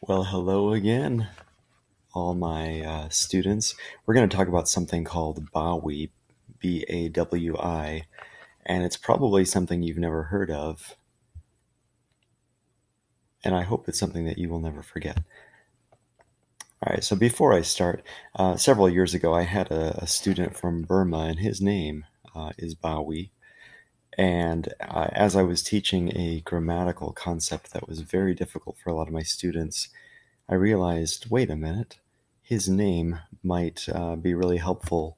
Well, hello again, all my students. We're going to talk about something called Bawi, Bawi, and it's probably something you've never heard of, and I hope it's something that you will never forget. All right, so before I start, several years ago I had a student from Burma, and his name is Bawi. And as I was teaching a grammatical concept that was very difficult for a lot of my students, I realized, wait a minute, his name might be really helpful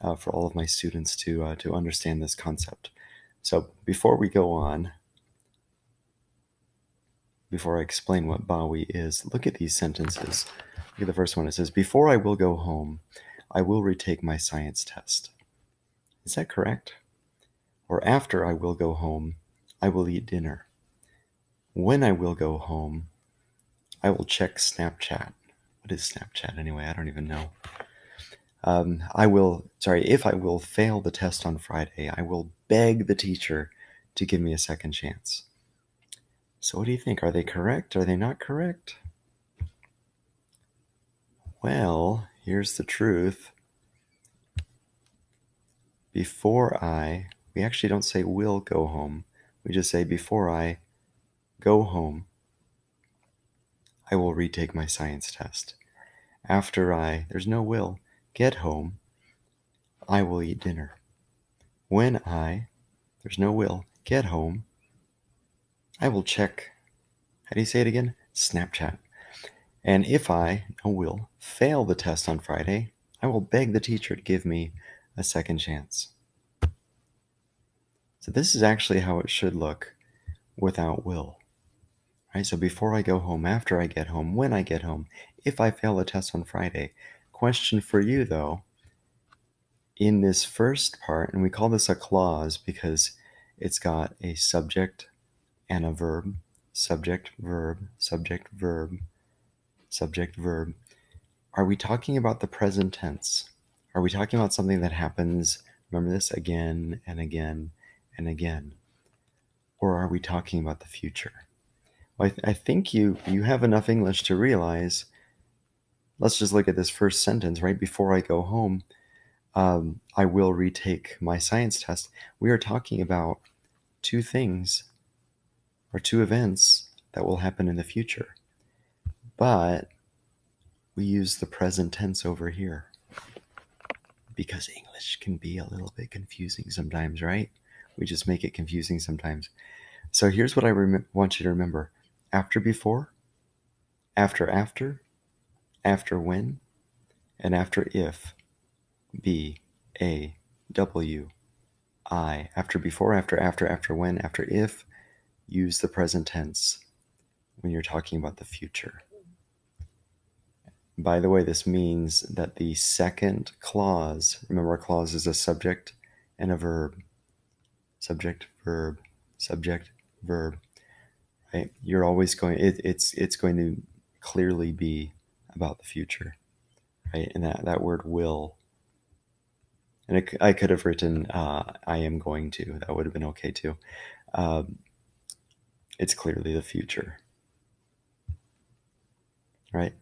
for all of my students to understand this concept. So before we go on, before I explain what Bawi is, look at these sentences. Look at the first one. It says, before I will go home, I will retake my science test. Is that correct? Or after I will go home, I will eat dinner. When I will go home, I will check Snapchat. What is Snapchat anyway? I don't even know. If I will fail the test on Friday, I will beg the teacher to give me a second chance. So what do you think? Are they correct? Are they not correct? Well, here's the truth. We actually don't say will go home. We just say before I go home, I will retake my science test. There's no will, get home, I will eat dinner. There's no will, get home, I will check, how do you say it again? Snapchat. And if I will fail the test on Friday, I will beg the teacher to give me a second chance. So this is actually how it should look without will. Right? So before I go home, after I get home, when I get home, if I fail the test on Friday. Question for you though, in this first part, and we call this a clause because it's got a subject and a verb, subject, verb, subject, verb, subject, verb. Are we talking about the present tense? Are we talking about something that happens, remember this, again and again and again? Or are we talking about the future? Well, I think you have enough English to realize, let's just look at this first sentence, right? Before I go home, I will retake my science test. We are talking about two things or two events that will happen in the future. But we use the present tense over here because English can be a little bit confusing sometimes, right? We just make it confusing sometimes. So here's what I want you to remember. After before, after when, and after if. B, A, W, I. After before, after when, after if. Use the present tense when you're talking about the future. By the way, this means that the second clause, remember a clause is a subject and a verb. Subject, verb, subject, verb. Right? You're always going, it's going to clearly be about the future. Right? And that word will. And I could have written I am going to. That would have been okay too. It's clearly the future. Right?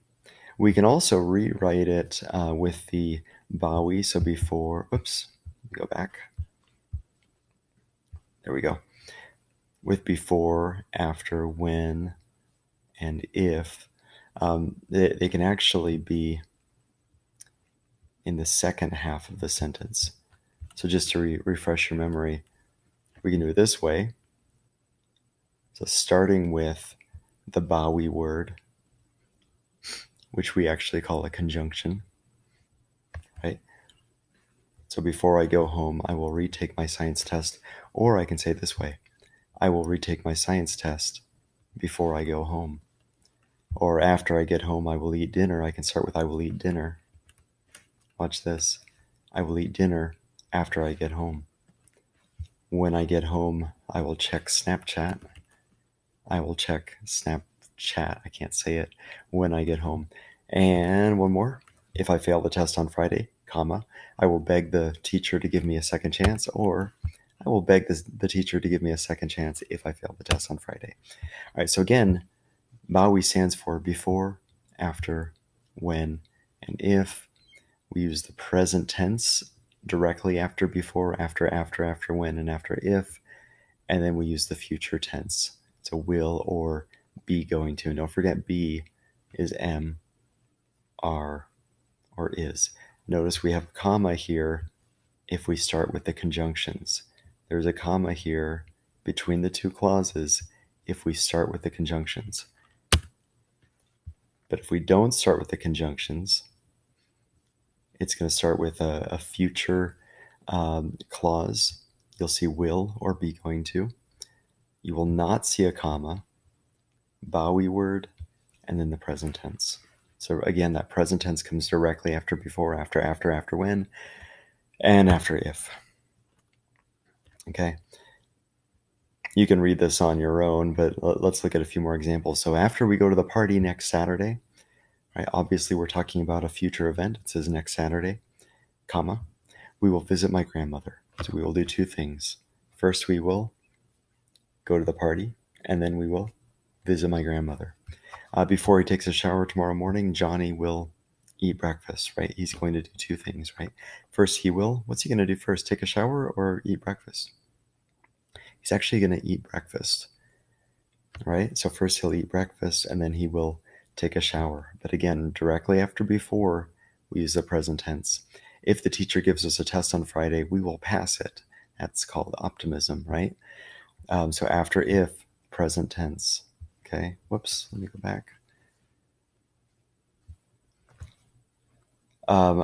We can also rewrite it with the Bawi. So before, go back. There we go. With before, after, when, and if. They can actually be in the second half of the sentence. So just to refresh your memory, we can do it this way. So starting with the Bawi word, which we actually call a conjunction, right? So before I go home, I will retake my science test, or I can say it this way, I will retake my science test before I go home. Or after I get home, I will eat dinner. I can start with I will eat dinner. Watch this. I will eat dinner after I get home. When I get home, I will check Snapchat. I will check Snapchat. I can't say it. When I get home. And one more. If I fail the test on Friday, comma, I will beg the teacher to give me a second chance, or I will beg the teacher to give me a second chance if I fail the test on Friday. All right, so again, Bawi stands for before, after, when, and if. We use the present tense directly after before, after when, and after if. And then we use the future tense. So will or be going to. And don't forget be is am, are, or is. Notice we have a comma here if we start with the conjunctions. There's a comma here between the two clauses if we start with the conjunctions. But if we don't start with the conjunctions, it's going to start with a future clause. You'll see will or be going to. You will not see a comma, Bawi word, and then the present tense. So again, that present tense comes directly after before, after when, and after if. Okay. You can read this on your own, but let's look at a few more examples. So after we go to the party next Saturday, right? Obviously, we're talking about a future event. It says next Saturday, comma, we will visit my grandmother. So we will do two things. First, we will go to the party, and then we will visit my grandmother. Before he takes a shower tomorrow morning, Johnny will eat breakfast, right? He's going to do two things, right? First, what's he going to do first? Take a shower or eat breakfast? He's actually going to eat breakfast, right? So first he'll eat breakfast and then he will take a shower. But again, directly after before, we use the present tense. If the teacher gives us a test on Friday, we will pass it. That's called optimism, right? So after if, present tense. Okay, whoops, let me go back.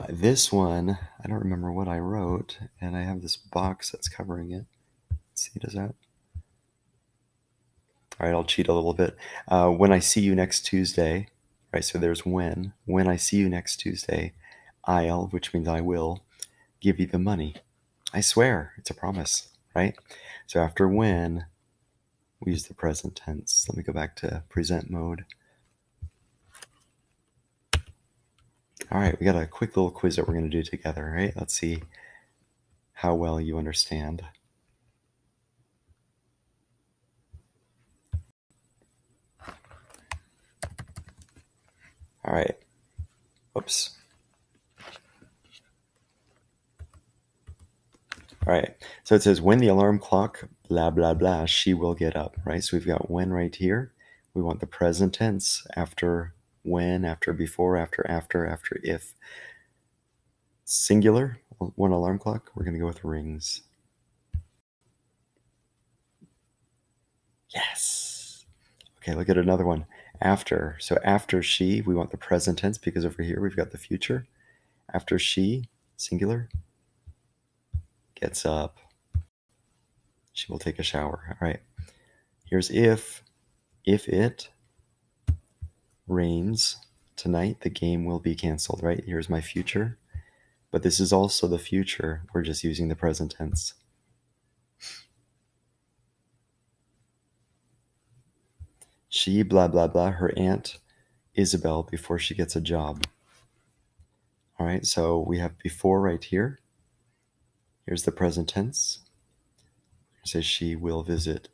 This one, I don't remember what I wrote, and I have this box that's covering it. Let's see, does that? All right, I'll cheat a little bit. When I see you next Tuesday, right? So there's when. When I see you next Tuesday, I'll, which means I will, give you the money. I swear, it's a promise, right? So after when, we use the present tense. Let me go back to present mode. All right, we got a quick little quiz that we're going to do together, right? Let's see how well you understand. All right. Whoops. All right. So it says, when the alarm clock, blah, blah, blah, she will get up, right? So we've got when right here. We want the present tense after when, after before, after if. Singular, one alarm clock, we're going to go with rings. Yes. Okay, look at another one. After. So after she, we want the present tense because over here we've got the future. After she, singular, gets up, she will take a shower. All right. Here's if. If it rains tonight, the game will be canceled, right? Here's my future. But this is also the future. We're just using the present tense. She, blah, blah, blah, her aunt Isabel before she gets a job. All right, so we have before right here. Here's the present tense. It says she will visit.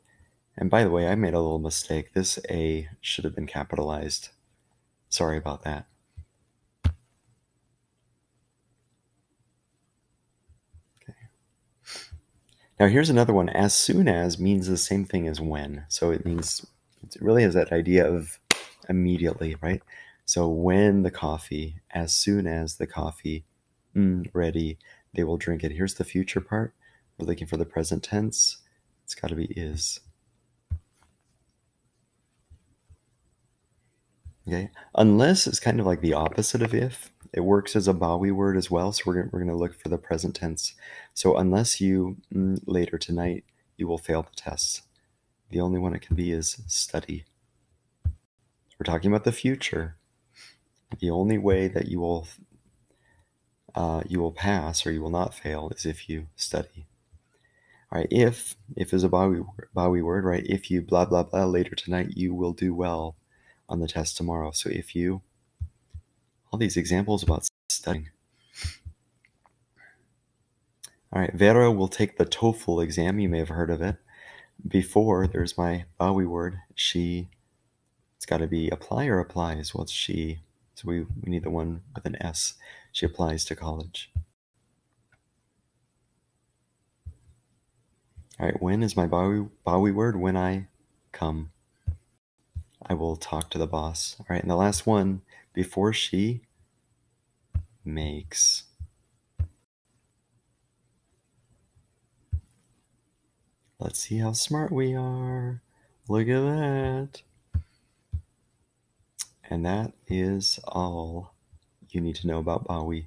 And by the way, I made a little mistake. This A should have been capitalized. Sorry about that. Okay. Now here's another one. As soon as means the same thing as when. So it really has that idea of immediately, right? So when the coffee, as soon as the coffee, ready, they will drink it. Here's the future part. We're looking for the present tense. It's got to be is. Okay, unless it's kind of like the opposite of if. It works as a Bawi word as well, so we're going to look for the present tense. So unless you, later tonight, you will fail the test. The only one it can be is study. We're talking about the future. The only way that you will pass or you will not fail is if you study. All right, if is a Bawi word, right? If you blah, blah, blah later tonight, you will do well on the test tomorrow. So if you, all these examples about studying. All right, Vera will take the TOEFL exam. You may have heard of it. Before, there's my Bawi word. She It's got to be apply or applies. Well, it's she. So we need the one with an S. She applies to college. All right, when is my Bawi word? When I come. I will talk to the boss. All right, and the last one, before she makes. Let's see how smart we are. Look at that. And that is all you need to know about Bawi.